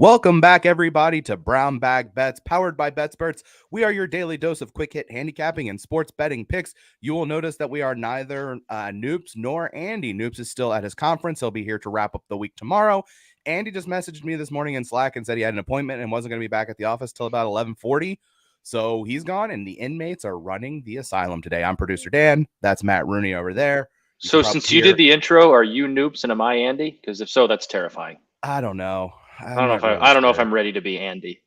Welcome back, everybody, to Brown Bag Bets, powered by BetSperts. We are your daily dose of quick hit handicapping and sports betting picks. You will notice that we are neither Noops nor Andy. Noops is still at his conference. He'll be here to wrap up the week tomorrow. Andy just messaged me this morning in Slack and said he had an appointment and wasn't going to be back at the office till about 11:40. So he's gone, and the inmates are running the asylum today. I'm producer Dan. That's Matt Rooney over there. So since you did the intro, are you Noops and am I Andy? Because if so, that's terrifying. I don't know. I don't know if I'm ready to be Andy.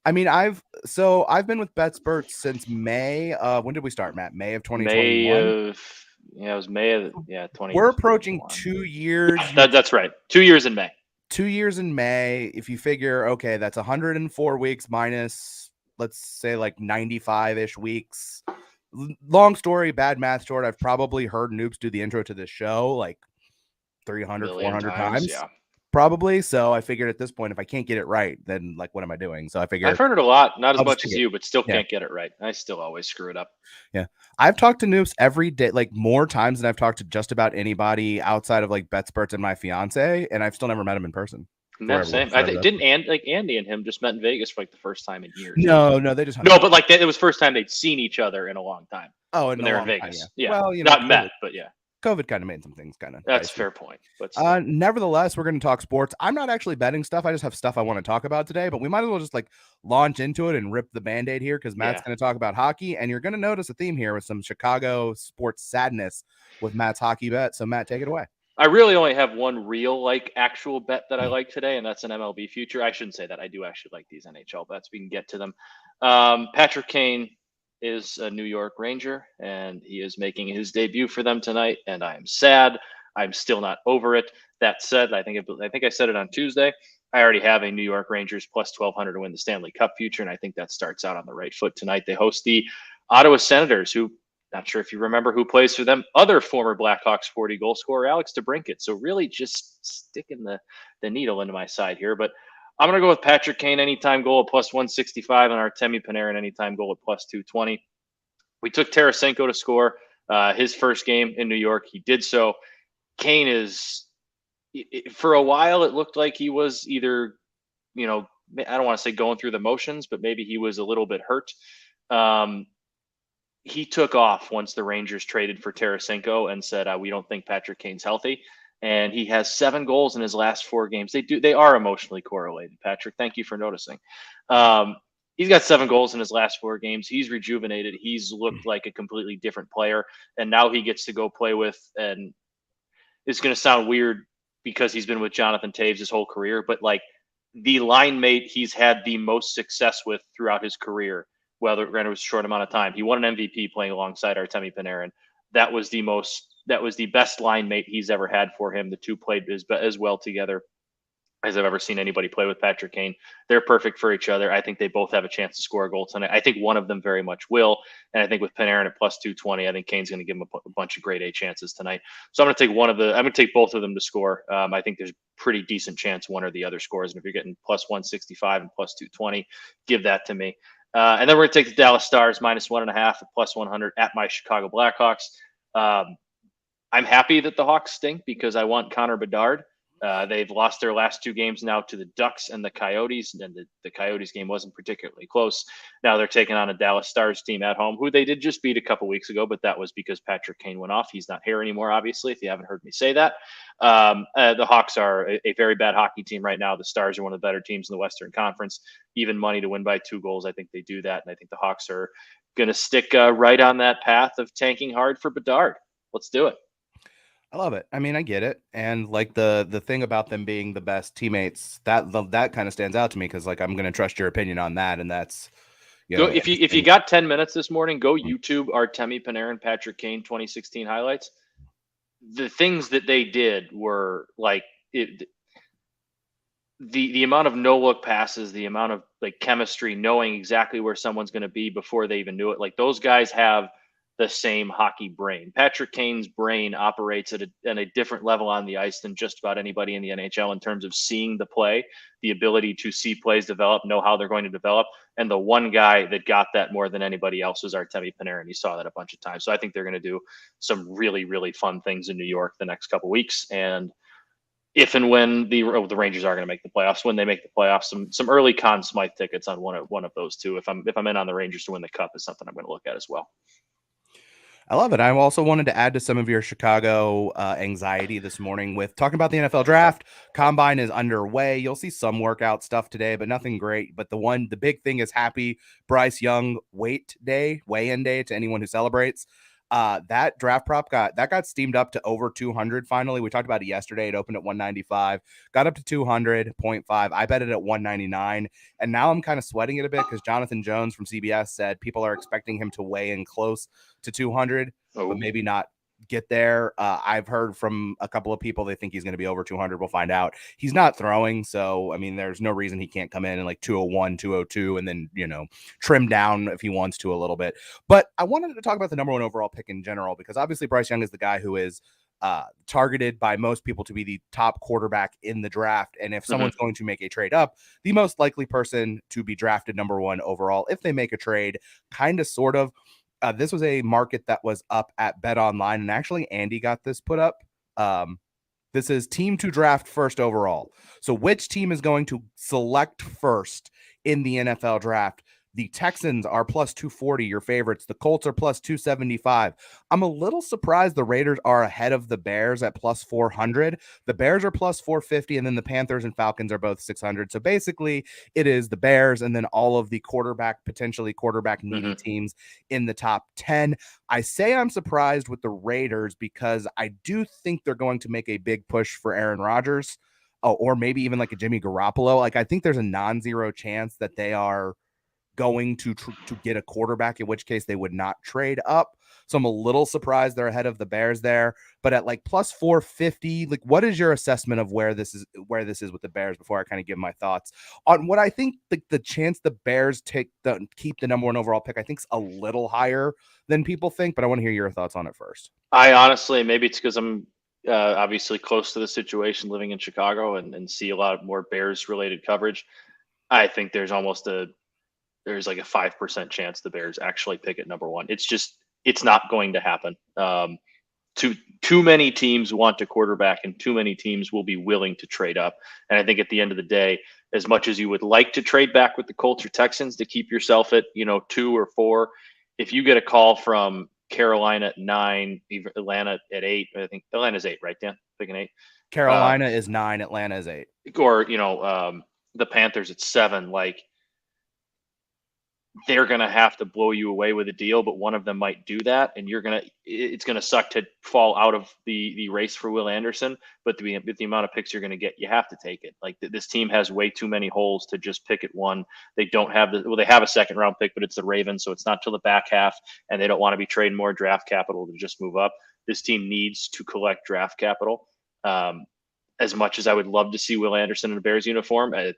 I mean, I've been with BetSperts since May. When did we start, Matt? May of 2021. It was May of 20. We're approaching 2 years. That's right. 2 years in May. 2 years in May. If you figure, okay, that's 104 weeks minus, let's say, like 95-ish weeks. Long story, bad math short. I've probably heard Noops do the intro to this show like 300, 400 times. Yeah. Probably. So I figured at this point, if I can't get it right, then like, what am I doing? So I figured I've heard it a lot, not as much as you, but still can't get it right. I still always screw it up. Yeah. I've talked to Noops every day, like more times than I've talked to just about anybody outside of like BetSperts and my fiance, and I've still never met him in person. No, same. I think Andy and him just met in Vegas for like the first time in years. No, they just but like it was first time they'd seen each other in a long time. Oh, when they were in Vegas. Time, yeah. Well, not met, but yeah. COVID kind of made some things kind of. That's a fair point. But nevertheless, we're going to talk sports. I'm not actually betting stuff. I just have stuff I want to talk about today, but we might as well just like launch into it and rip the Band-Aid here because Matt's going to talk about hockey, and you're going to notice a theme here with some Chicago sports sadness with Matt's hockey bet. So Matt, take it away. I really only have one real actual bet that I like today, and that's an MLB future. I shouldn't say that. I do actually like these NHL bets. We can get to them. Patrick Kane is a New York Ranger, and he is making his debut for them tonight, and I am sad. I'm still not over it. That said, I think I said it on Tuesday. I already have a New York Rangers plus 1,200 to win the Stanley Cup future, and I think that starts out on the right foot tonight. They host the Ottawa Senators, who, not sure if you remember who plays for them, other former Blackhawks 40-goal scorer, Alex DeBrincat. So really just sticking the needle into my side here, but I'm going to go with Patrick Kane anytime goal at plus 165 and Artemi Panarin anytime goal at plus 220. We took Tarasenko to score his first game in New York. He did so. Kane is, for a while, it looked like he was either, I don't want to say going through the motions, but maybe he was a little bit hurt. He took off once the Rangers traded for Tarasenko and said, we don't think Patrick Kane's healthy. And he has 7 goals in his last 4 games. They are emotionally correlated, Patrick. Thank you for noticing. He's got 7 goals in his last 4 games. He's rejuvenated. He's looked like a completely different player. And now he gets to go play with, and it's going to sound weird because he's been with Jonathan Toews his whole career, but like the line mate he's had the most success with throughout his career, whether granted it was a short amount of time. He won an MVP playing alongside Artemi Panarin. That was the best line mate he's ever had for him. The two played as well together as I've ever seen anybody play with Patrick Kane. They're perfect for each other. I think they both have a chance to score a goal tonight. I think one of them very much will. And I think with Panarin at plus 220, I think Kane's going to give him a bunch of grade A chances tonight. So I'm going to take both of them to score. I think there's a pretty decent chance one or the other scores. And if you're getting plus 165 and plus 220, give that to me. And then we're going to take the Dallas Stars minus 1.5 at plus 100 at my Chicago Blackhawks. I'm happy that the Hawks stink because I want Connor Bedard. They've lost their last 2 games now to the Ducks and the Coyotes, and the Coyotes game wasn't particularly close. Now they're taking on a Dallas Stars team at home, who they did just beat a couple weeks ago, but that was because Patrick Kane went off. He's not here anymore, obviously, if you haven't heard me say that. The Hawks are a very bad hockey team right now. The Stars are one of the better teams in the Western Conference. Even money to win by 2 goals, I think they do that, and I think the Hawks are going to stick right on that path of tanking hard for Bedard. Let's do it. I love it. I mean, I get it. And like the thing about them being the best teammates, that kind of stands out to me because like I'm going to trust your opinion on that. And that's, if you got 10 minutes this morning, go YouTube Artemi Panarin, Patrick Kane 2016 highlights. The things that they did were like the amount of no look passes, the amount of like chemistry, knowing exactly where someone's going to be before they even knew it. Like those guys have the same hockey brain. Patrick Kane's brain operates at a different level on the ice than just about anybody in the NHL in terms of seeing the play, the ability to see plays develop, know how they're going to develop. And the one guy that got that more than anybody else was Artemi Panarin. You saw that a bunch of times. So I think they're going to do some really, really fun things in New York the next couple of weeks. And if and when the Rangers are going to make the playoffs, when they make the playoffs, some early Conn Smythe tickets on one of those two. If I'm in on the Rangers to win the cup, is something I'm going to look at as well. I love it. I also wanted to add to some of your Chicago anxiety this morning with talking about the NFL draft. Combine is underway. You'll see some workout stuff today, but nothing great. But the big thing is happy Bryce Young weigh-in day to anyone who celebrates. That draft prop got steamed up to over 200 finally. We talked about it yesterday. It opened at 195, got up to 200.5. I bet it at 199. And now I'm kind of sweating it a bit because Jonathan Jones from CBS said people are expecting him to weigh in close to 200, but maybe not get there. I've heard from a couple of people they think he's going to be over 200. We'll find out. He's not throwing, so I mean, there's no reason he can't come in like 201, 202, and then trim down if he wants to a little bit. But I wanted to talk about the number one overall pick in general because obviously Bryce Young is the guy who is targeted by most people to be the top quarterback in the draft. And if someone's going to make a trade up, the most likely person to be drafted number one overall, if they make a trade, kind of, sort of. This was a market that was up at Bet Online, and actually Andy got this put up. This is team to draft first overall. So which team is going to select first in the NFL draft? The Texans are plus 240, your favorites. The Colts are plus 275. I'm a little surprised the Raiders are ahead of the Bears at plus 400. The Bears are plus 450, and then the Panthers and Falcons are both 600. So basically, it is the Bears and then all of the potentially quarterback needy teams in the top 10. I say I'm surprised with the Raiders because I do think they're going to make a big push for Aaron Rodgers, or maybe even like a Jimmy Garoppolo. Like, I think there's a non-zero chance that they are going to get a quarterback, in which case they would not trade up. So I'm a little surprised they're ahead of the Bears there, but at like plus 450, like, what is your assessment of where this is with the Bears before I kind of give my thoughts on what I think the chance the Bears keep the number one overall pick, I think is a little higher than people think, but I want to hear your thoughts on it first. I honestly, maybe it's because I'm obviously close to the situation living in Chicago and see a lot more Bears related coverage. I think there's like a 5% chance the Bears actually pick at number one. It's not going to happen. Too many teams want a quarterback, and too many teams will be willing to trade up. And I think at the end of the day, as much as you would like to trade back with the Colts or Texans to keep yourself at 2 or 4, if you get a call from Carolina at 9, Atlanta at 8, I think Atlanta's 8, right, Dan? Picking 8. Carolina is 9, Atlanta is 8. Or the Panthers at 7, like, they're going to have to blow you away with a deal, but one of them might do that. And it's going to suck to fall out of the race for Will Anderson, but the amount of picks you're going to get, you have to take it. Like, this team has way too many holes to just pick at one. They don't have they have a second round pick, but it's the Ravens. So it's not till the back half, and they don't want to be trading more draft capital to just move up. This team needs to collect draft capital. As much as I would love to see Will Anderson in a Bears uniform, I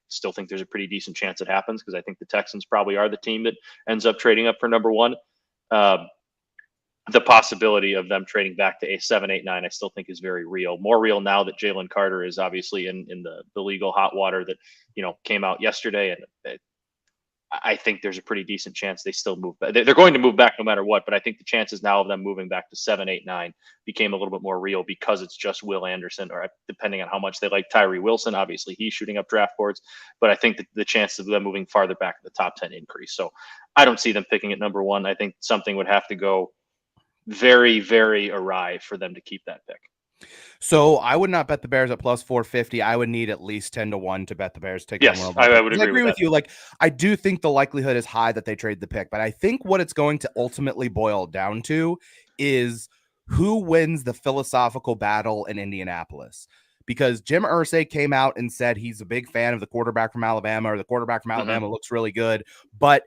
still think there's a pretty decent chance it happens, because I think the Texans probably are the team that ends up trading up for number one. The possibility of them trading back to a 7, 8, 9, I still think is very real. More real now that Jalen Carter is obviously in the legal hot water that came out yesterday, and I think there's a pretty decent chance they still move back. They're going to move back no matter what, but I think the chances now of them moving back to 7, 8, 9 became a little bit more real because it's just Will Anderson, or depending on how much they like Tyree Wilson. Obviously, he's shooting up draft boards, but I think that the chances of them moving farther back in the top 10 increase. So I don't see them picking at number one. I think something would have to go very, very awry for them to keep that pick. So I would not bet the Bears at plus 450. I would need at least 10-1 to bet the Bears take. Yes, I would agree with you. Like, I do think the likelihood is high that they trade the pick, but I think what it's going to ultimately boil down to is who wins the philosophical battle in Indianapolis. Because Jim Irsay came out and said he's a big fan of the quarterback from Alabama, or the quarterback from Alabama looks really good, but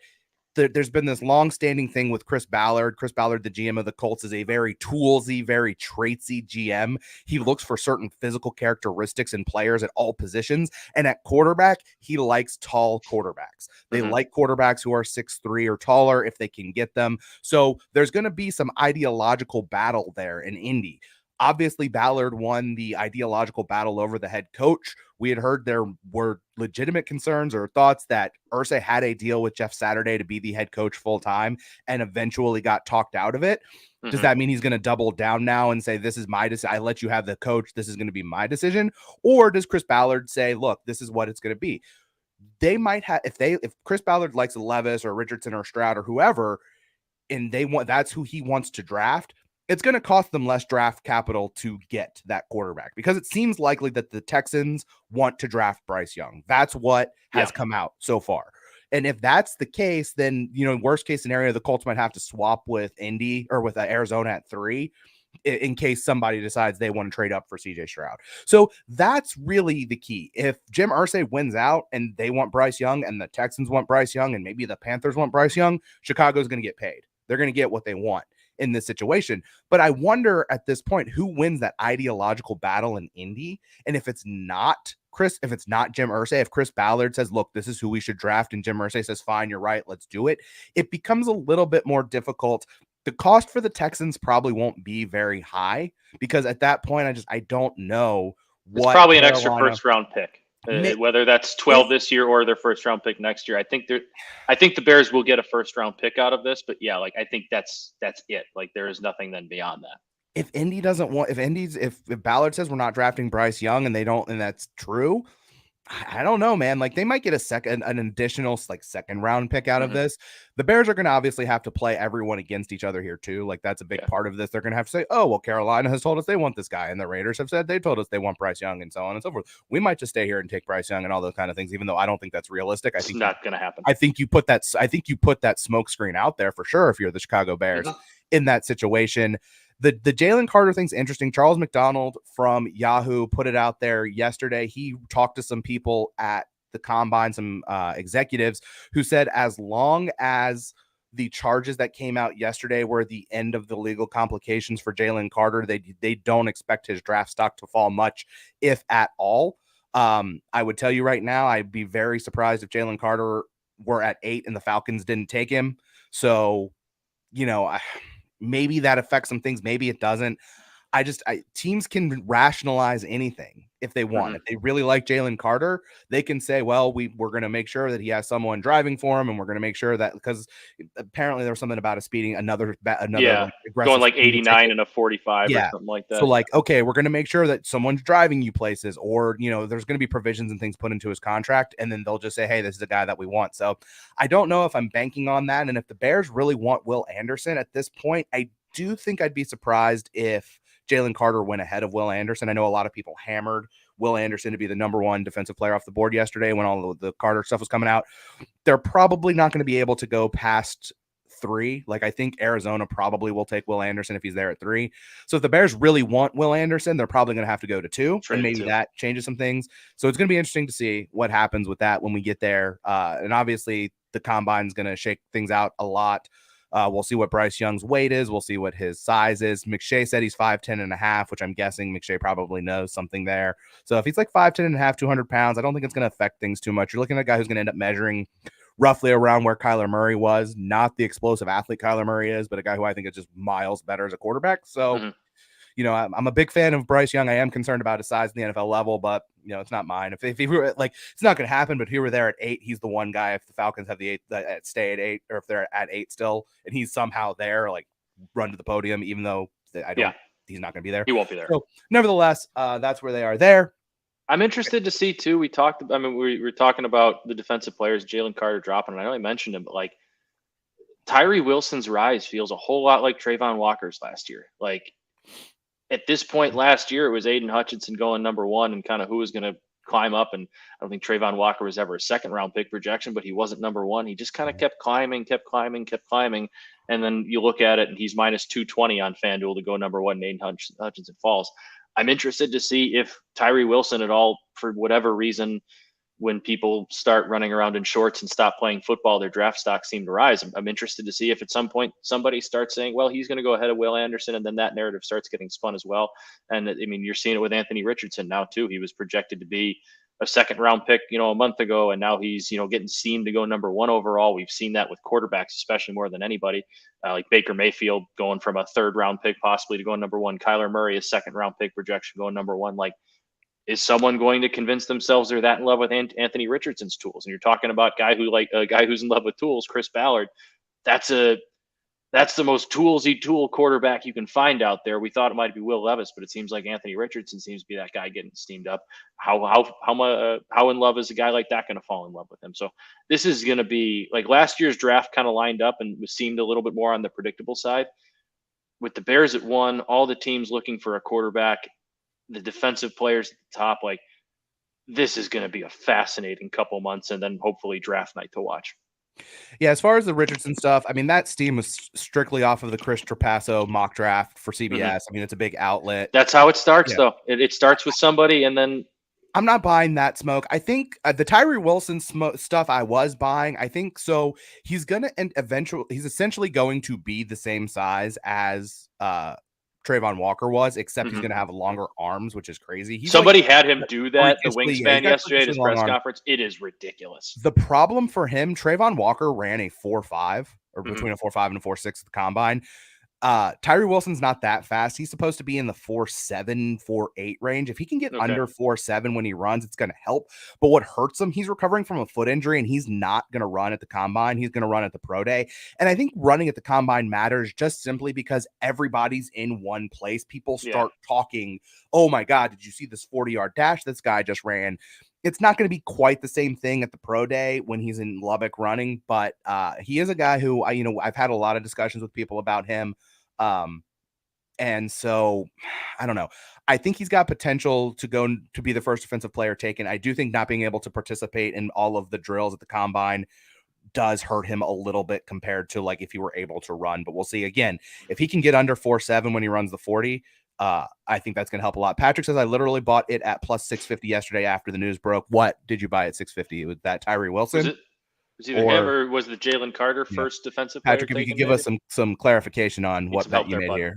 there's been this long-standing thing with Chris Ballard. Chris Ballard, the GM of the Colts, is a very toolsy, very traitsy GM. He looks for certain physical characteristics in players at all positions. And at quarterback, he likes tall quarterbacks. They like quarterbacks who are 6'3" or taller if they can get them. So there's going to be some ideological battle there in Indy. Obviously, Ballard won the ideological battle over the head coach. We had heard there were legitimate concerns or thoughts that Irsay had a deal with Jeff Saturday to be the head coach full time and eventually got talked out of it. Does that mean he's going to double down now and say, this is my decision? I let you have the coach. This is going to be my decision. Or does Chris Ballard say, look, this is what it's going to be? They might have, if Chris Ballard likes Levis or Richardson or Stroud or whoever, and that's who he wants to draft, it's going to cost them less draft capital to get that quarterback, because it seems likely that the Texans want to draft Bryce Young. That's what has come out so far. And if that's the case, then, worst case scenario, the Colts might have to swap with Indy or with Arizona at 3 in case somebody decides they want to trade up for CJ Stroud. So that's really the key. If Jim Irsay wins out and they want Bryce Young and the Texans want Bryce Young and maybe the Panthers want Bryce Young, Chicago's going to get paid. They're going to get what they want in this situation. But I wonder at this point, who wins that ideological battle in Indy? And if it's not Jim Irsay, if Chris Ballard says, look, this is who we should draft, and Jim Irsay says, fine, you're right, let's do it, it becomes a little bit more difficult. The cost for the Texans probably won't be very high, because at that point, I don't know what. It's probably an extra first round pick. Whether that's 12 this year or their first round pick next year. I think the Bears will get a first round pick out of this, but yeah, I think that's it. There is nothing then beyond that. If Indy doesn't want, if Ballard says we're not drafting Bryce Young and that's true, I don't know, man. They might get an additional second round pick out of this. The Bears are going to obviously have to play everyone against each other here too. That's a big part of this. They're going to have to say, oh, well, Carolina has told us they want this guy, and the Raiders have said they told us they want Bryce Young, and so on and so forth. We might just stay here and take Bryce Young and all those kind of things, even though I don't think that's realistic. I think it's not going to happen. I think you put that smoke screen out there for sure if you're the Chicago Bears in that situation. The Jalen Carter thing's interesting. Charles McDonald from Yahoo put it out there yesterday. He talked to some people at the combine, some executives, who said as long as the charges that came out yesterday were the end of the legal complications for Jalen Carter, they don't expect his draft stock to fall much, if at all. I would tell you right now, I'd be very surprised if Jalen Carter were at 8 and the Falcons didn't take him. So, maybe that affects some things. Maybe it doesn't. Teams can rationalize anything if they want. If they really like Jalen Carter, they can say, well, we're going to make sure that he has someone driving for him, and we're going to make sure that, because apparently there was something about a speeding, another going 89 and a 45 or something like that. So okay, we're going to make sure that someone's driving you places, or there's going to be provisions and things put into his contract, and then they'll just say, hey, this is a guy that we want. So I don't know if I'm banking on that. And if the Bears really want Will Anderson at this point, I do think I'd be surprised if Jalen Carter went ahead of Will Anderson. I know a lot of people hammered Will Anderson to be the number 1 defensive player off the board yesterday when all the Carter stuff was coming out. They're probably not going to be able to go past 3. I think Arizona probably will take Will Anderson if he's there at 3. So if the Bears really want Will Anderson, they're probably going to have to go to 2, and maybe that changes some things. So it's going to be interesting to see what happens with that when we get there. And obviously the combine is going to shake things out a lot. We'll see what Bryce Young's weight is. We'll see what his size is. McShay said he's 5'10 and a half, which I'm guessing McShay probably knows something there. So if he's 5'10 and a half, 200 pounds, I don't think it's going to affect things too much. You're looking at a guy who's going to end up measuring roughly around where Kyler Murray was. Not the explosive athlete Kyler Murray is, but a guy who I think is just miles better as a quarterback. So, I'm a big fan of Bryce Young. I am concerned about his size in the NFL level, but it's not mine. If he were it's not going to happen, but if he were there at 8, he's the one guy. If the Falcons have the 8, stay at 8, or if they're at 8 still, and he's somehow there, run to the podium, even though he's not going to be there. He won't be there. So nevertheless, that's where they are there. I'm interested to see too. We were talking about the defensive players, Jalen Carter dropping, and I know I mentioned him, but Tyree Wilson's rise feels a whole lot like Trayvon Walker's last year. At this point last year, it was Aiden Hutchinson going number 1 and kind of who was going to climb up. And I don't think Trayvon Walker was ever a second round pick projection, but he wasn't number 1. He just kind of kept climbing. And then you look at it and he's minus 220 on FanDuel to go number 1, and Aiden Hutchinson falls. I'm interested to see if Tyree Wilson at all, for whatever reason, when people start running around in shorts and stop playing football, their draft stocks seem to rise. I'm interested to see if at some point somebody starts saying, well, he's going to go ahead of Will Anderson, and then that narrative starts getting spun as well. And you're seeing it with Anthony Richardson now too. He was projected to be a second round pick, a month ago, and now he's, getting steamed to go number one overall. We've seen that with quarterbacks, especially more than anybody, like Baker Mayfield going from a third round pick possibly to going number one. Kyler Murray, a second round pick projection going number one. Like, is someone going to convince themselves they're that in love with Anthony Richardson's tools? And you're talking about a guy who's in love with tools, Chris Ballard. That's the most toolsy tool quarterback you can find out there. We thought it might be Will Levis, but it seems like Anthony Richardson seems to be that guy getting steamed up. How in love is a guy like that going to fall in love with him? So this is going to be like last year's draft kind of lined up and seemed a little bit more on the predictable side. With the Bears at 1, all the teams looking for a quarterback, the defensive players at the top, like this is going to be a fascinating couple months, and then hopefully draft night to watch. Yeah, as far as the Richardson stuff, I mean, that steam was strictly off of the Chris Trapasso mock draft for CBS. Mm-hmm. I mean, it's a big outlet. That's how it starts, though. It starts with somebody, and then I'm not buying that smoke. I think the Tyree Wilson stuff I was buying. I think so. He's gonna and eventually he's essentially going to be the same size as Trayvon Walker was, except he's going to have longer arms, which is crazy. Somebody had him do that, the wingspan yesterday at his press conference. It is ridiculous. The problem for him, Trayvon Walker ran a 4.5 or between a 4.5 and a 4.6 at the combine. Tyree Wilson's not that fast. He's supposed to be in the 4.7, 4.8 range. If he can get under 4.7 when he runs, it's going to help. But what hurts him, he's recovering from a foot injury, and he's not going to run at the combine. He's going to run at the pro day. And I think running at the combine matters just simply because everybody's in one place. People start talking, oh my God, did you see this 40-yard dash this guy just ran? It's not going to be quite the same thing at the pro day when he's in Lubbock running, but he is a guy who I've had a lot of discussions with people about him. And so I don't know. I think he's got potential to go to be the first defensive player taken. I do think not being able to participate in all of the drills at the combine does hurt him a little bit compared to like if he were able to run, but we'll see. Again, if he can get under 4.7 when he runs the 40, I think that's going to help a lot. Patrick says, I literally bought it at plus 650 yesterday after the news broke. What did you buy at 650? Was that Tyree Wilson? Was either him or was the Jalen Carter first defensive player? Patrick, if you could give us some clarification on what bet you made here.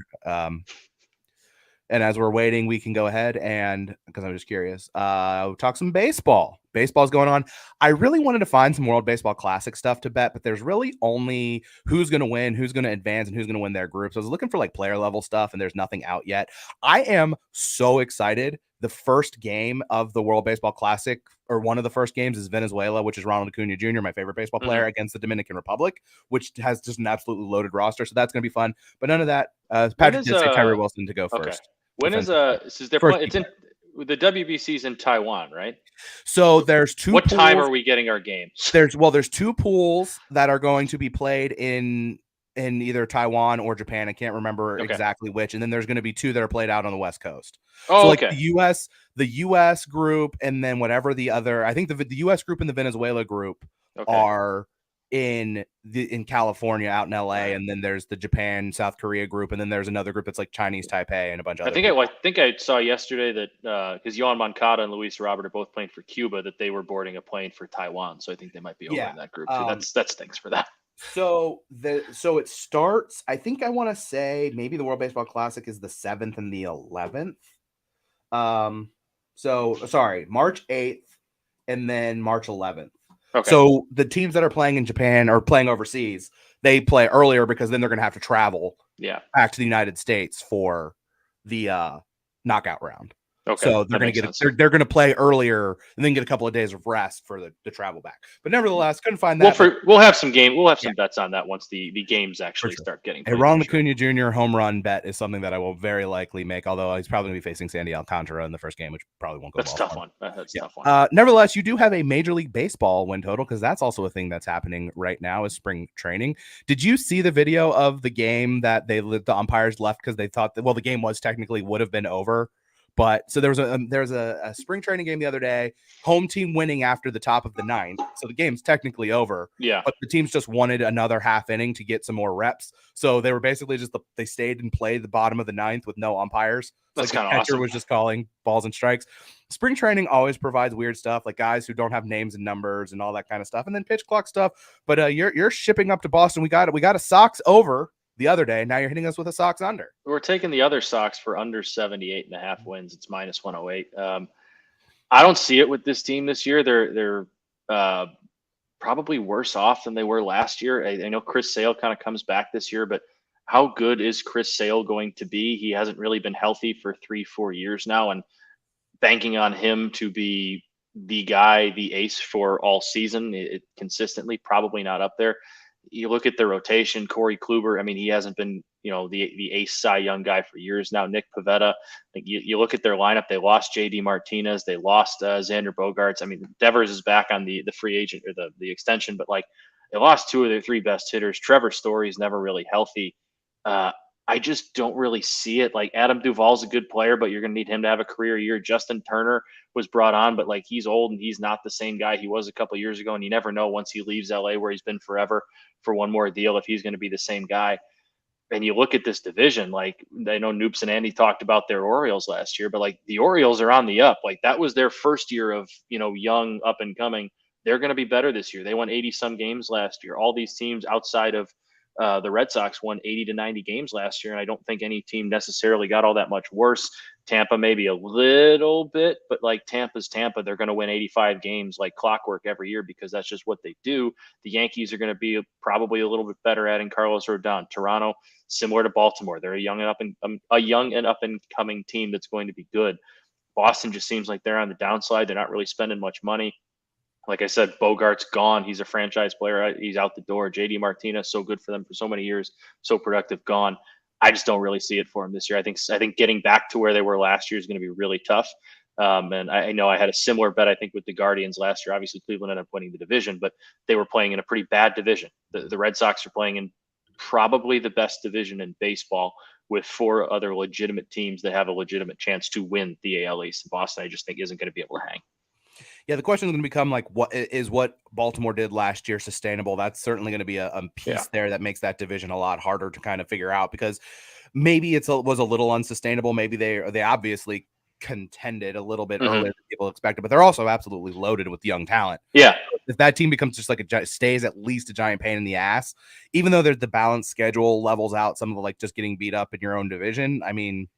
And as we're waiting, we can go ahead and, because I'm just curious, talk some baseball. Baseball's going on. I really wanted to find some World Baseball Classic stuff to bet, but there's really only who's going to win, who's going to advance, and who's going to win their groups. I was looking for like player level stuff, and there's nothing out yet. I am so excited. The first game of the World Baseball Classic, or one of the first games, is Venezuela, which is Ronald Acuna Jr., my favorite baseball player, against the Dominican Republic, which has just an absolutely loaded roster. So that's going to be fun. But none of that. Patrick did say Tyree Wilson to go first. When is this is different? It's in the WBC's in Taiwan, right? So there's two. What time are we getting our games? There's two pools that are going to be played in either Taiwan or Japan. I can't remember exactly which. And then there's going to be two that are played out on the West Coast. Oh, so like the US group, and then whatever the other, I think the US group and the Venezuela group are in California out in LA, and then there's the Japan South Korea group, and then there's another group that's like Chinese Taipei and a bunch of I think I saw yesterday that because Yohan Moncada and Luis Robert are both playing for Cuba, that they were boarding a plane for Taiwan, so I think they might be over in that group. So that stinks for that. So it starts, I think I want to say maybe the World Baseball Classic is the 7th and the 11th. So sorry, March 8th and then March 11th. Okay. So the teams that are playing in Japan or playing overseas, they play earlier because then they're going to have to travel back to the United States for the knockout round. Okay. So they're going to get they're going to play earlier and then get a couple of days of rest for the travel back. But nevertheless, couldn't find that. We'll have some bets on that once the games actually start getting played. A Ronald Acuna Jr. home run bet is something that I will very likely make, although he's probably going to be facing Sandy Alcantara in the first game, which probably won't go well. That's a tough one. Nevertheless, you do have a Major League Baseball win total, because that's also a thing that's happening right now is spring training. Did you see the video of the game that the umpires left because they thought that, the game was technically would have been over? But so there was a spring training game the other day, home team winning after the top of the 9th. So the game's technically over. Yeah. But the teams just wanted another half inning to get some more reps. So they were basically they stayed and played the bottom of the 9th with no umpires. That's kind of awesome. The catcher was just calling balls and strikes. Spring training always provides weird stuff, like guys who don't have names and numbers and all that kind of stuff, and then pitch clock stuff. But you're shipping up to Boston. We got a Sox over the other day. Now you're hitting us with a Sox under. We're taking the other Sox for under 78.5 wins. It's minus 108. I don't see it with this team this year. They're probably worse off than they were last year. I know Chris Sale kind of comes back this year, but how good is Chris Sale going to be? He hasn't really been healthy for 3-4 years now, and banking on him to be the guy, the ace for all season, it consistently probably not up there. You look at the rotation, Corey Kluber. I mean, he hasn't been, the ace Cy Young guy for years now. Nick Pivetta. Like you look at their lineup. They lost J.D. Martinez. They lost Xander Bogaerts. I mean, Devers is back on the free agent or the extension, but like they lost two of their three best hitters. Trevor Story's never really healthy. I just don't really see it. Like Adam Duvall's a good player, but you're going to need him to have a career year. Justin Turner was brought on, but like he's old and he's not the same guy he was a couple of years ago. And you never know once he leaves LA, where he's been forever, for one more deal, if he's going to be the same guy. And you look at this division, like I know Noops and Andy talked about their Orioles last year, but like the Orioles are on the up. Like that was their first year of, young up and coming. They're going to be better this year. They won 80 some games last year. All these teams outside of the Red Sox won 80 to 90 games last year, and I don't think any team necessarily got all that much worse. Tampa maybe a little bit, but like Tampa's Tampa, they're going to win 85 games like clockwork every year because that's just what they do. The Yankees are going to be probably a little bit better adding Carlos Rodon. Toronto, similar to Baltimore, they're a young and up and coming team that's going to be good. Boston just seems like they're on the downside. They're not really spending much money. Like I said, Bogart's gone. He's a franchise player. He's out the door. JD Martinez, so good for them for so many years, so productive, gone. I just don't really see it for him this year. I think getting back to where they were last year is going to be really tough. And I know I had a similar bet, I think, with the Guardians last year. Obviously, Cleveland ended up winning the division, but they were playing in a pretty bad division. The Red Sox are playing in probably the best division in baseball with four other legitimate teams that have a legitimate chance to win the AL East. Boston, I just think, isn't going to be able to hang. Yeah, the question is going to become like, what Baltimore did last year sustainable? That's certainly going to be a piece there that makes that division a lot harder to kind of figure out, because maybe was a little unsustainable. Maybe they obviously contended a little bit earlier than people expected, but they're also absolutely loaded with young talent. Yeah. If that team becomes just like stays at least a giant pain in the ass, even though there's the balanced schedule levels out some of the like just getting beat up in your own division, I mean,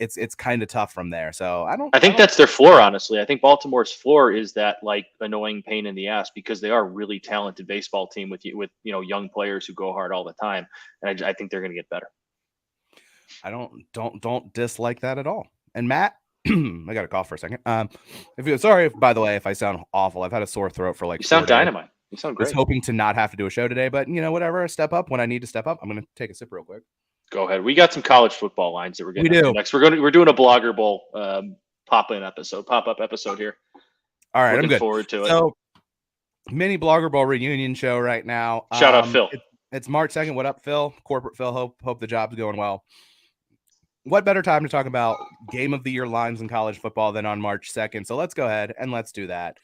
it's kind of tough from there. So I think that's their floor, honestly. I think Baltimore's floor is that like annoying pain in the ass, because they are a really talented baseball team with young players who go hard all the time, and I think they're going to get better. I don't dislike that at all. And Matt, I got to cough for a second. By the way, if I sound awful, I've had a sore throat for like. You sound dynamite. You sound great. I was hoping to not have to do a show today, but whatever. Step up when I need to step up. I'm going to take a sip real quick. Go ahead. We got some college football lines that we're getting to next. We're doing a Blogger Bowl pop-up episode here. All right, Looking I'm good. Forward to it. So, mini Blogger Bowl reunion show right now. Shout out Phil. It's March 2nd. What up, Phil? Corporate Phil. Hope the job's going well. What better time to talk about game of the year lines in college football than on March 2nd? So let's go ahead and let's do that.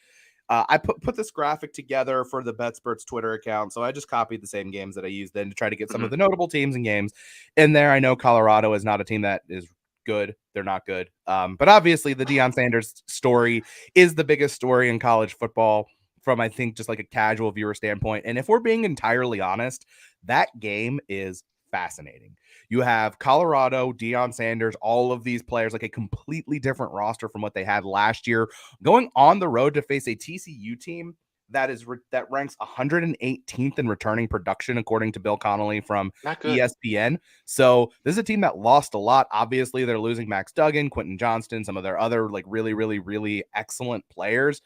I put this graphic together for the BetSperts Twitter account, so I just copied the same games that I used then to try to get some of the notable teams and games in there. I know Colorado is not a team that is good. They're not good. But obviously the Deion Sanders story is the biggest story in college football from, I think, just like a casual viewer standpoint. And if we're being entirely honest, that game is fascinating. You have Colorado, Deion Sanders, all of these players, like a completely different roster from what they had last year, going on the road to face a TCU team that ranks 118th in returning production, according to Bill Connolly from ESPN. So this is a team that lost a lot. Obviously, they're losing Max Duggan, Quentin Johnston, some of their other like really, really, really excellent players.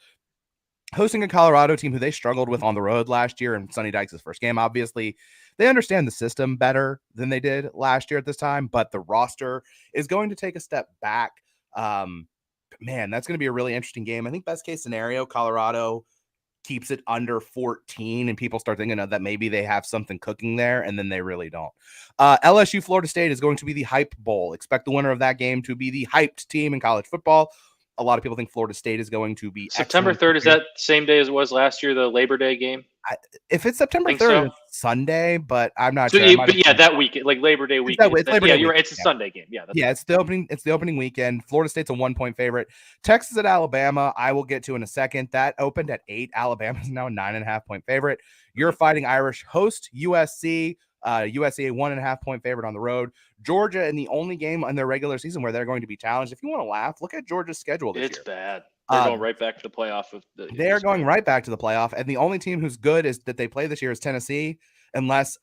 Hosting a Colorado team who they struggled with on the road last year, and Sonny Dykes' first game, obviously, they understand the system better than they did last year at this time, but the roster is going to take a step back. Man, that's going to be a really interesting game. I think best case scenario, Colorado keeps it under 14 and people start thinking that maybe they have something cooking there, and then they really don't. LSU Florida State is going to be the hype bowl. Expect the winner of that game to be the hyped team in college football. A lot of people think Florida State is going to be September 3rd. Is that same day as it was last year, the Labor Day game? If it's September 3rd, it's Sunday, but I'm not sure. But yeah, that weekend, like Labor Day weekend. You're right. It's a Sunday game. Yeah. It's the opening weekend. Florida State's a 1-point favorite. Texas at Alabama, I will get to in a second. That opened at 8. Alabama's now a 9.5-point favorite. Your Fighting Irish host USC. USC a 1.5-point favorite on the road. Georgia in the only game on their regular season where they're going to be challenged. If you want to laugh, look at Georgia's schedule this year. It's bad. They're going right back to the playoff. They're going right back to the playoff, and the only team who's good is that they play this year is Tennessee, unless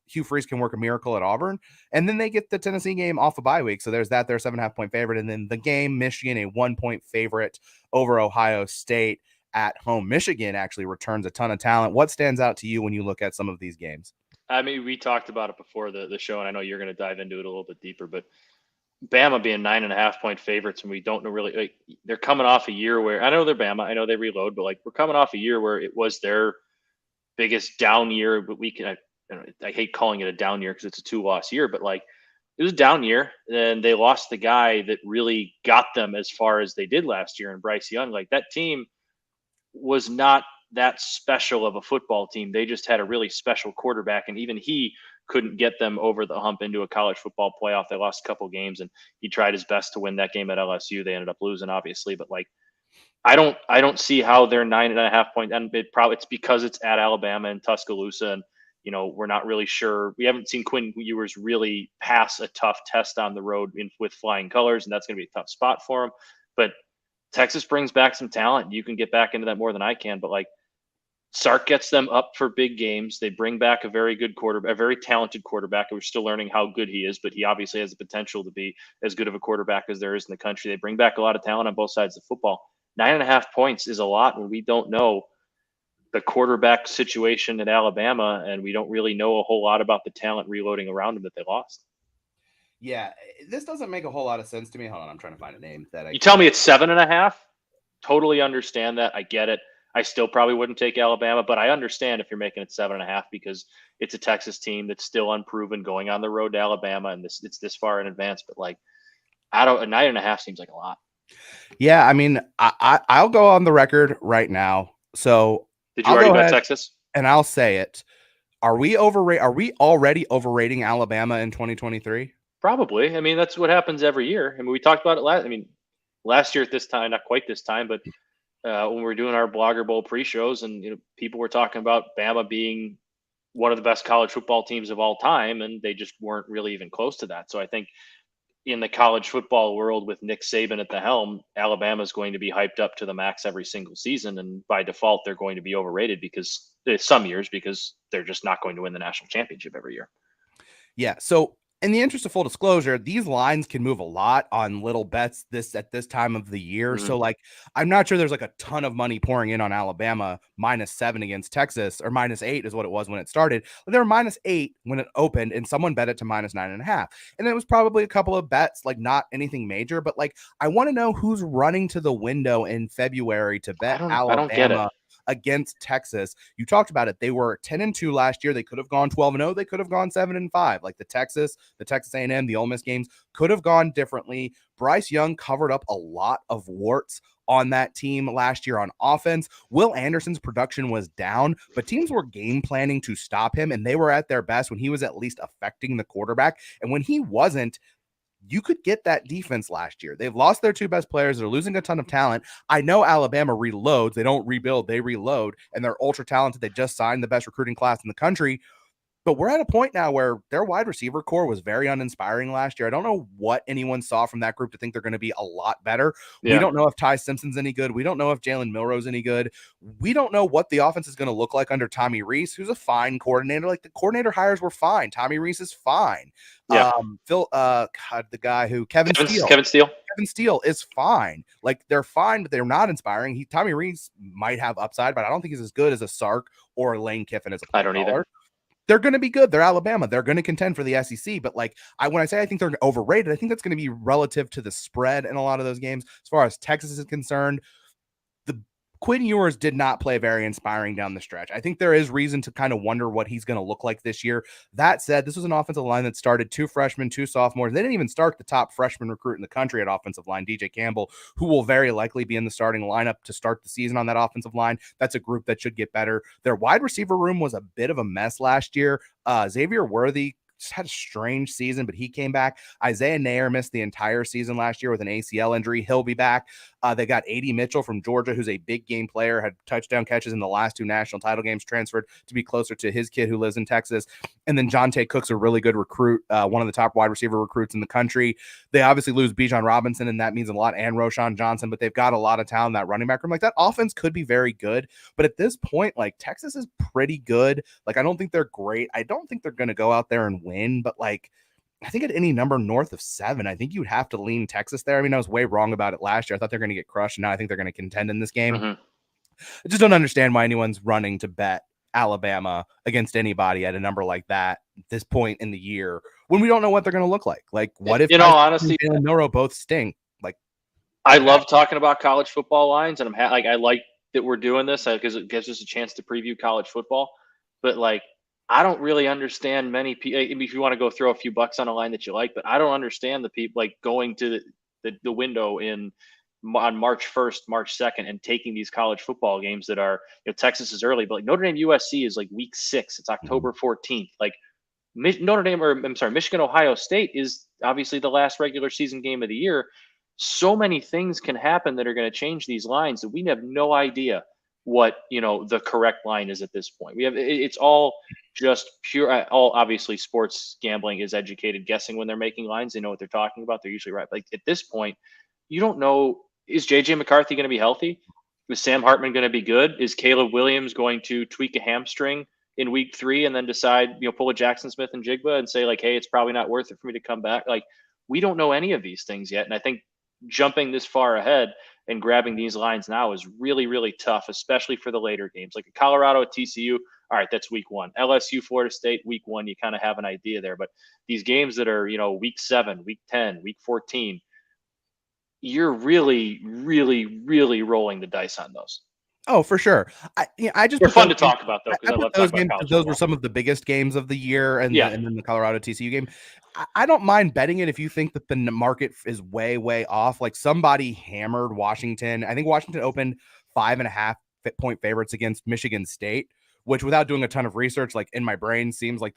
Hugh Freeze can work a miracle at Auburn, and then they get the Tennessee game off a bye week. So there's that. They're 7.5 point favorite, and then the game Michigan a 1 point favorite over Ohio State at home. Michigan actually returns a ton of talent. What stands out to you when you look at some of these games? I mean, we talked about it before the show, and I know you're going to dive into it a little bit deeper, but Bama being 9.5 point favorites, and we don't know really, like, they're coming off a year where I know they're Bama, I know they reload, but like we're coming off a year where it was their biggest down year. But I hate calling it a down year because it's a 2-loss year, but like it was a down year, and they lost the guy that really got them as far as they did last year, and Bryce Young. Like that team was not that special of a football team. They just had a really special quarterback, and even he couldn't get them over the hump into a college football playoff. They lost a couple games, and he tried his best to win that game at LSU. They ended up losing, obviously, but like I don't see how they're 9.5 point, and it's because it's at Alabama and Tuscaloosa, and we're not really sure. We haven't seen Quinn Ewers really pass a tough test on the road with flying colors, and that's going to be a tough spot for him. But Texas brings back some talent. You can get back into that more than I can, but like Sark gets them up for big games. They bring back a very good quarterback, a very talented quarterback. We're still learning how good he is, but he obviously has the potential to be as good of a quarterback as there is in the country. They bring back a lot of talent on both sides of the football. 9.5 points is a lot when we don't know the quarterback situation at Alabama, and we don't really know a whole lot about the talent reloading around him that they lost. Yeah, this doesn't make a whole lot of sense to me. Hold on, I'm trying to find a name that you tell me it's 7.5. Totally understand that. I get it. I still probably wouldn't take Alabama, but I understand if you're making it 7.5 because it's a Texas team that's still unproven going on the road to Alabama, and it's this far in advance. But like, a 9.5 seems like a lot. Yeah, I mean, I'll go on the record right now. So did you already bet Texas? And I'll say it. Are we already overrating Alabama in 2023? Probably. I mean, that's what happens every year. I mean, we talked about it last year at this time, not quite this time, but when we were doing our Blogger Bowl pre-shows, and people were talking about Bama being one of the best college football teams of all time, and they just weren't really even close to that. So I think in the college football world with Nick Saban at the helm, Alabama is going to be hyped up to the max every single season, and by default, they're going to be overrated because some years because they're just not going to win the national championship every year. Yeah. So in the interest of full disclosure, these lines can move a lot on little bets at this time of the year. Mm-hmm. So like, I'm not sure there's like a ton of money pouring in on Alabama -7 against Texas, or -8 is what it was when it started. They were -8 when it opened, and someone bet it to -9.5. And it was probably a couple of bets, like not anything major, but like, I want to know who's running to the window in February to bet Alabama. I don't get it. Against Texas. You talked about it. They were 10-2 last year. They could have gone 12-0. They could have gone 7-5. Like the Texas A&M, the Ole Miss games could have gone differently. Bryce Young covered up a lot of warts on that team last year on offense. Will Anderson's production was down, but teams were game planning to stop him, and they were at their best when he was at least affecting the quarterback. And when he wasn't, you could get that defense last year. They've lost their two best players. They're losing a ton of talent. I know Alabama reloads. They don't rebuild. They reload, and they're ultra talented. They just signed the best recruiting class in the country. But we're at a point now where their wide receiver core was very uninspiring last year. I don't know what anyone saw from that group to think they're going to be a lot better. Yeah. We don't know if Ty Simpson's any good. We don't know if Jalen Milroe's any good. We don't know what the offense is going to look like under Tommy Rees, who's a fine coordinator. Like, the coordinator hires were fine. Tommy Rees is fine. Yeah. Kevin Steele is fine. Like, they're fine, but they're not inspiring. Tommy Rees might have upside, but I don't think he's as good as a Sark or Lane Kiffin as a player. I don't either. They're going to be good. They're Alabama. They're going to contend for the SEC. But like, when I say I think they're overrated, I think that's going to be relative to the spread in a lot of those games. As far as Texas is concerned, the Quinn Ewers did not play very inspiring down the stretch. I think there is reason to kind of wonder what he's going to look like this year. That said, this was an offensive line that started 2 freshmen, 2 sophomores. They didn't even start the top freshman recruit in the country at offensive line, DJ Campbell, who will very likely be in the starting lineup to start the season on that offensive line. That's a group that should get better. Their wide receiver room was a bit of a mess last year. Xavier Worthy had a strange season, but he came back. Isaiah Nair missed the entire season last year with an ACL injury. He'll be back. They got A.D. Mitchell from Georgia, who's a big game player, had touchdown catches in the last 2 national title games, transferred to be closer to his kid who lives in Texas. And then Jonte Cook's a really good recruit, one of the top wide receiver recruits in the country. They obviously lose Bijan Robinson, and that means a lot, and Roshan Johnson, but they've got a lot of talent in that running back room. Like, that offense could be very good, but at this point, like, Texas is pretty good. Like, I don't think they're great. I don't think they're going to go out there and win, but like, I think at any number north of 7, I think you'd have to lean Texas there. I mean, I was way wrong about it last year. I thought they're going to get crushed, and now I think they're going to contend in this game. Mm-hmm. I just don't understand why anyone's running to bet Alabama against anybody at a number like that at this point in the year when we don't know what they're going to look like. Like, what if, in all honesty, Jalen Milroe both stink? Like, I love talking about college football lines, and I like that we're doing this because it gives us a chance to preview college football. But like, I don't really understand many people. If you want to go throw a few bucks on a line that you like, but I don't understand the people like going to the window on March 1st, March 2nd, and taking these college football games that are, Texas is early, but like Notre Dame USC is like week 6. It's October 14th. Like Michigan Ohio State is obviously the last regular season game of the year. So many things can happen that are going to change these lines that we have no idea what the correct line is at this point. It's all just pure. All obviously sports gambling is educated guessing when they're making lines. They know what they're talking about. They're usually right. Like at this point, you don't know, is JJ McCarthy going to be healthy? Is Sam Hartman going to be good? Is Caleb Williams going to tweak a hamstring in week 3 and then decide, pull a Jackson Smith and Jigba and say like, hey, it's probably not worth it for me to come back? Like, we don't know any of these things yet. And I think jumping this far ahead and grabbing these lines now is really, really tough, especially for the later games. Like Colorado at TCU, all right, that's week 1. LSU, Florida State, week 1, you kind of have an idea there. But these games that are, week 7, week 10, week 14, you're really, really, really rolling the dice on those. Oh, for sure. They're fun to talk about, though, because I love those talking games. about Those were some of the biggest games of the year, and then the Colorado TCU game. I don't mind betting it if you think that the market is way, way off. Like, somebody hammered Washington. I think Washington opened 5.5 point favorites against Michigan State, which, without doing a ton of research, like in my brain, seems like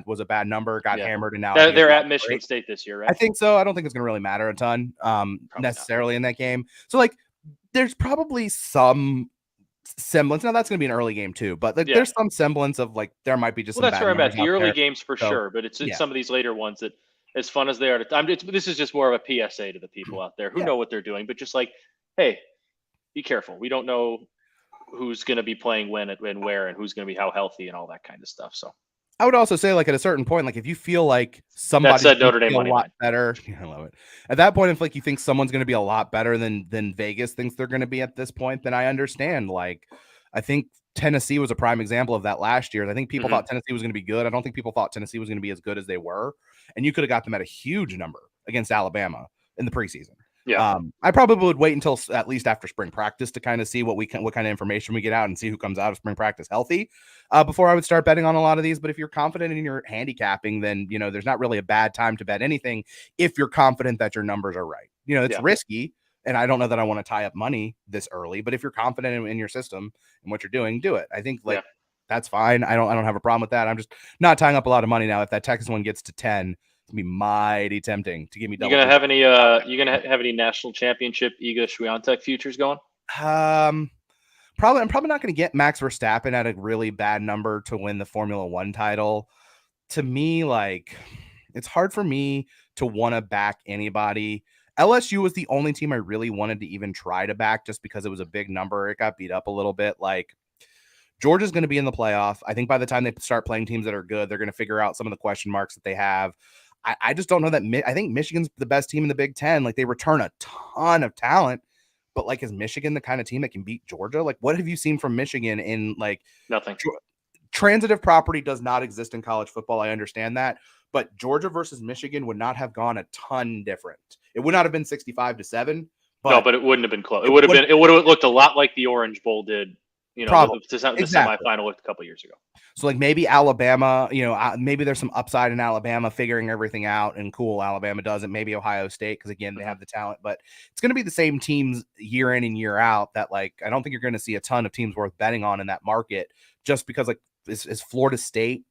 was a bad number. Got hammered, and now they're at Michigan State this year, right? I think so. I don't think it's going to really matter a ton necessarily in that game. So, like, there's probably some semblance. Now that's going to be an early game too, but there's some semblance of like there might be just. Well, that's where I'm at. The early games for sure, but it's some of these later ones that, as fun as they are, this is just more of a PSA to the people out there who know what they're doing, but just like, hey, be careful. We don't know who's going to be playing when and where, and who's going to be how healthy and all that kind of stuff. So I would also say, like, at a certain point, like if you feel like somebody's Notre Dame a lot better, I love it. At that point, if like you think someone's going to be a lot better than Vegas thinks they're going to be at this point, then I understand. Like, I think Tennessee was a prime example of that last year. I think people thought Tennessee was going to be good. I don't think people thought Tennessee was going to be as good as they were, and you could have got them at a huge number against Alabama in the preseason. Yeah. I probably would wait until at least after spring practice to kind of see what kind of information we get out and see who comes out of spring practice healthy before I would start betting on a lot of these. But if you're confident in your handicapping, then, there's not really a bad time to bet anything if you're confident that your numbers are right. It's risky, and I don't know that I want to tie up money this early, but if you're confident in your system and what you're doing, do it. I think that's fine. I don't have a problem with that. I'm just not tying up a lot of money now. If that Texas one gets to 10, it's gonna be mighty tempting to give me double. You gonna have any national championship Iga Swiatek futures going? I'm probably not gonna get Max Verstappen at a really bad number to win the Formula One title. To me, like, it's hard for me to want to back anybody. LSU was the only team I really wanted to even try to back just because it was a big number. It got beat up a little bit. Like, Georgia's going to be in the playoff. I think by the time they start playing teams that are good, they're going to figure out some of the question marks that they have. I just don't know that. I think Michigan's the best team in the Big Ten. Like, they return a ton of talent, but like, is Michigan the kind of team that can beat Georgia? Like, what have you seen from Michigan in like nothing? Transitive property does not exist in college football. I understand that, but Georgia versus Michigan would not have gone a ton different. It would not have been 65-7. But it wouldn't have been close. It would have looked a lot like the Orange Bowl did. Probably. The semifinal a couple years ago. So, like, maybe Alabama, maybe there's some upside in Alabama figuring everything out, and cool, Alabama doesn't. Maybe Ohio State, because, again, they have the talent. But it's going to be the same teams year in and year out that, like, I don't think you're going to see a ton of teams worth betting on in that market just because, like, is Florida State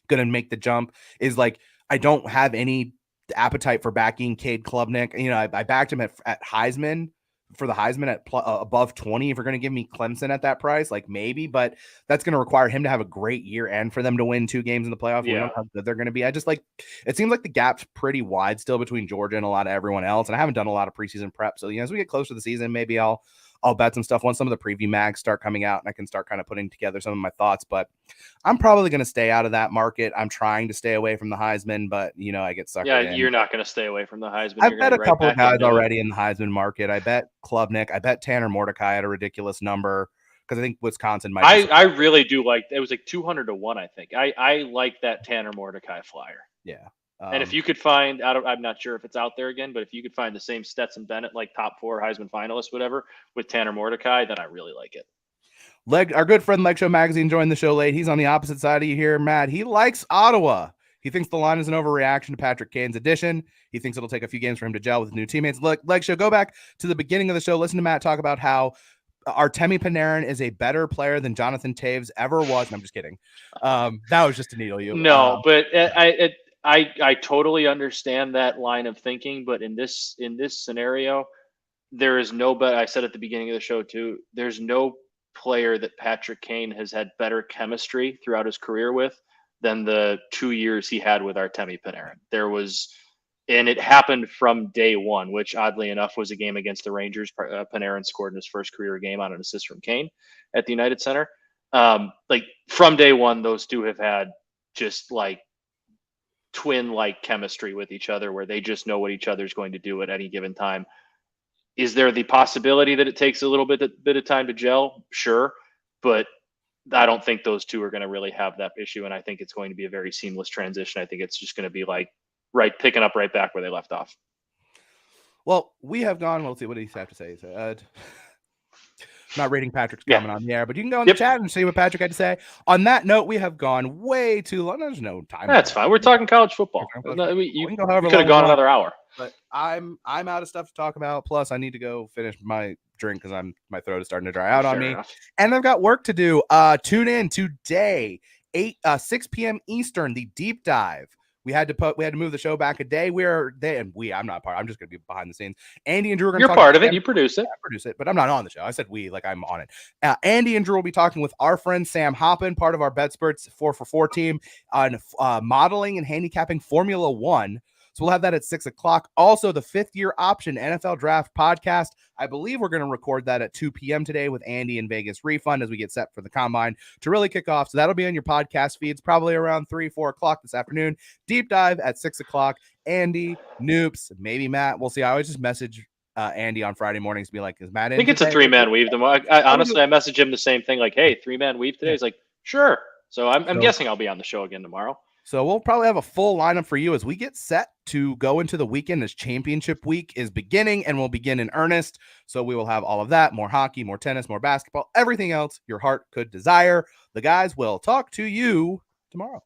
going to make the jump? Is, like, I don't have any appetite for backing Cade Klubnik. You know, I backed him at Heisman for the Heisman at above 20. If you're going to give me Clemson at that price, like maybe, but that's going to require him to have a great year and for them to win 2 games in the playoff. We don't know how good they're going to be. I just like, it seems like the gap's pretty wide still between Georgia and a lot of everyone else. And I haven't done a lot of preseason prep. So, you know, as we get closer to the season, maybe I'll bet some stuff once some of the preview mags start coming out and I can start kind of putting together some of my thoughts, but I'm probably going to stay out of that market. I'm trying to stay away from the Heisman, but you know, I get suckered in. You're not going to stay away from the Heisman. I've bet a couple of guys already in the Heisman market. I bet Klubnik. I bet Tanner Mordecai at a ridiculous number because I think Wisconsin might. I really do like it. Was like 200-1, I think. I like that Tanner Mordecai flyer. Yeah. And if you could find I'm not sure if it's out there again, but if you could find the same Stetson Bennett, like top 4 Heisman finalist, whatever, with Tanner Mordecai, then I really like it. Our good friend Leg Show Magazine joined the show late. He's on the opposite side of you here, Matt. He likes Ottawa. He thinks the line is an overreaction to Patrick Kane's addition. He thinks it'll take a few games for him to gel with new teammates. Look, Leg Show, go back to the beginning of the show. Listen to Matt talk about how Artemi Panarin is a better player than Jonathan Toews ever was. And I'm just kidding. That was just to needle you. No, but I totally understand that line of thinking. But in this scenario, there is no bet. I said at the beginning of the show too. There's no player that Patrick Kane has had better chemistry throughout his career with than the 2 years he had with Artemi Panarin. And it happened from day one, which oddly enough was a game against the Rangers. Panarin scored in his first career game on an assist from Kane at the United Center. Like from day one, those two have had just like twin-like chemistry with each other where they just know what each other's going to do at any given time. Is there the possibility that it takes a little bit of time to gel? Sure. But I don't think those two are going to really have that issue. And I think it's going to be a very seamless transition. I think it's just going to be like picking up right back where they left off. Well, we have gone. We'll see what he have to say. Not reading Patrick's comment on the air, but you can go in the chat and see what Patrick had to say. On that note, we have gone way too long. There's no time. That's fine. We're talking college football. You could have gone another hour. But I'm out of stuff to talk about. Plus, I need to go finish my drink because my throat is starting to dry out on me, and I've got work to do. Tune in today, 6 p.m. Eastern, the deep dive. We had to move the show back a day. I'm not part. I'm just going to be behind the scenes. Andy and Drew are going to talk. You're part of it. You produce it. I produce it, but I'm not on the show. I said we, like I'm on it. Andy and Drew will be talking with our friend Sam Hoppin, part of our BetSperts 4for4 team, on modeling and handicapping Formula One. So we'll have that at 6 o'clock. Also, the 5th year option NFL draft podcast. I believe we're going to record that at 2 p.m. today with Andy and Vegas Refund as we get set for the combine to really kick off. So that'll be on your podcast feeds probably around 3-4 o'clock this afternoon. Deep dive at 6 o'clock. Andy, Noops, maybe Matt. We'll see. I always just message Andy on Friday mornings to be like, is Matt in? I think it's a 3-man weave. Honestly, I message him the same thing. Like, hey, 3-man weave today. He's like, sure. So I'm guessing I'll be on the show again tomorrow. So we'll probably have a full lineup for you as we get set to go into the weekend as championship week is beginning and will begin in earnest. So we will have all of that, more hockey, more tennis, more basketball, everything else your heart could desire. The guys will talk to you tomorrow.